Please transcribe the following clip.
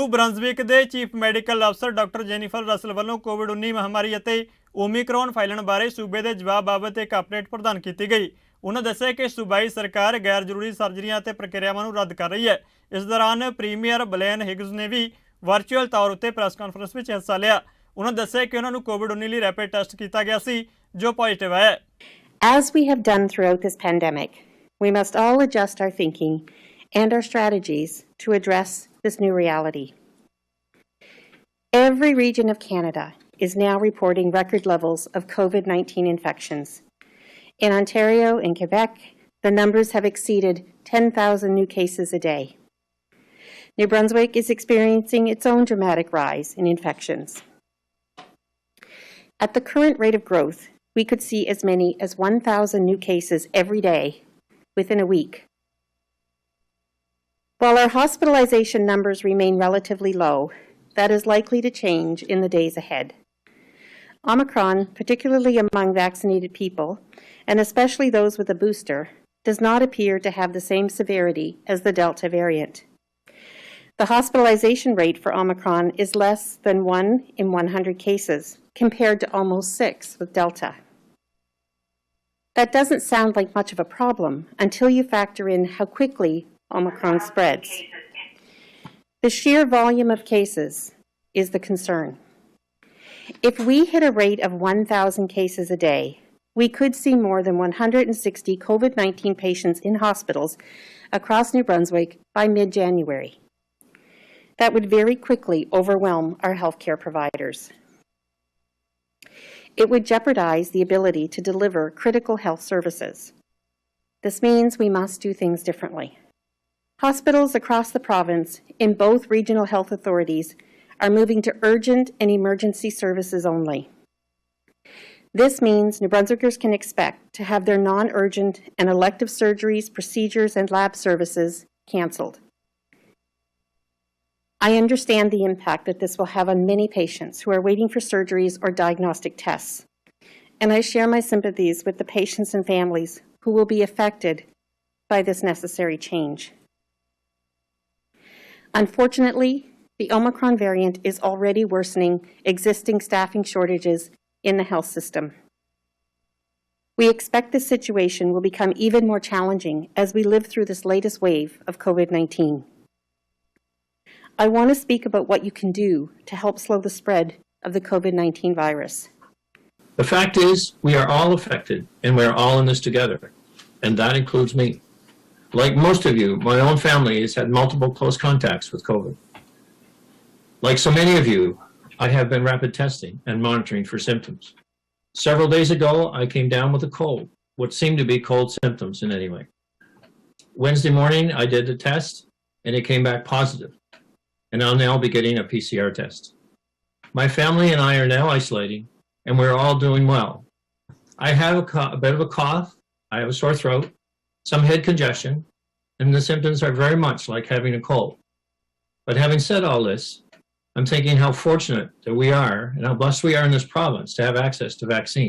New ਬ੍ਰੰਜ਼ਵਿਕ ਦੇ chief medical ਅਫਸਰ doctor Jennifer Russell ਵੱਲੋਂ ਕੋਵਿਡ-19 ਮਹਾਮਾਰੀ ਅਤੇ ओमिक्रॉन फैलण बारे सूबे के जवाब बाबत एक अपडेट प्रदान की गई। उन्होंने दस्सिया कि सूबाई सरकार गैर जरूरी सर्जरियां ते प्रक्रियावां नूं रद्द कर रही है। इस दौरान प्रीमियर ब्लेन हिग्स ने भी वर्चुअल तौर पर प्रैस कॉन्फ्रेंस में हिस्सा लिया। उन्होंने दस्सिया कि उन्होंने कोविड-19 लिए रैपिड टेस्ट किया गया सी जो पॉजिटिव है। As we have done throughout this pandemic, we must all adjust our thinking and our strategies to address this new reality. Every region of Canada is now reporting record levels of COVID-19 infections. In Ontario and Quebec, the numbers have exceeded 10,000 new cases a day. New Brunswick is experiencing its own dramatic rise in infections. At the current rate of growth, we could see as many as 1,000 new cases every day within a week. While our hospitalization numbers remain relatively low, that is likely to change in the days ahead. Omicron, particularly among vaccinated people, and especially those with a booster, does not appear to have the same severity as the Delta variant. The hospitalization rate for Omicron is less than 1 in 100 cases, compared to almost 6 with Delta. That doesn't sound like much of a problem until you factor in how quickly Omicron spreads. The sheer volume of cases is the concern. If we hit a rate of 1,000 cases a day, we could see more than 160 COVID-19 patients in hospitals across New Brunswick by mid-January. That would very quickly overwhelm our healthcare providers. It would jeopardize the ability to deliver critical health services. This means we must do things differently. Hospitals across the province, in both regional health authorities, are moving to urgent and emergency services only. This means New Brunswickers can expect to have their non-urgent and elective surgeries, procedures, and lab services cancelled. I understand the impact that this will have on many patients who are waiting for surgeries or diagnostic tests, and I share my sympathies with the patients and families who will be affected by this necessary change. Unfortunately, the Omicron variant is already worsening existing staffing shortages in the health system. We expect this situation will become even more challenging as we live through this latest wave of COVID-19. I want to speak about what you can do to help slow the spread of the COVID-19 virus. The fact is, we are all affected, and we are all in this together, and that includes me. Like most of you, my own family has had multiple close contacts with COVID. Like so many of you, I have been rapid testing and monitoring for symptoms. Several days ago, I came down with a cold, what seemed to be cold symptoms in any way. Wednesday morning, I did a test, and it came back positive, and I'll now be getting a PCR test. My family and I are now isolating, and we're all doing well. I have a bit of a cough, I have a sore throat, some head congestion, and the symptoms are very much like having a cold. But having said all this, I'm thinking how fortunate that we are and how blessed we are in this province to have access to vaccines.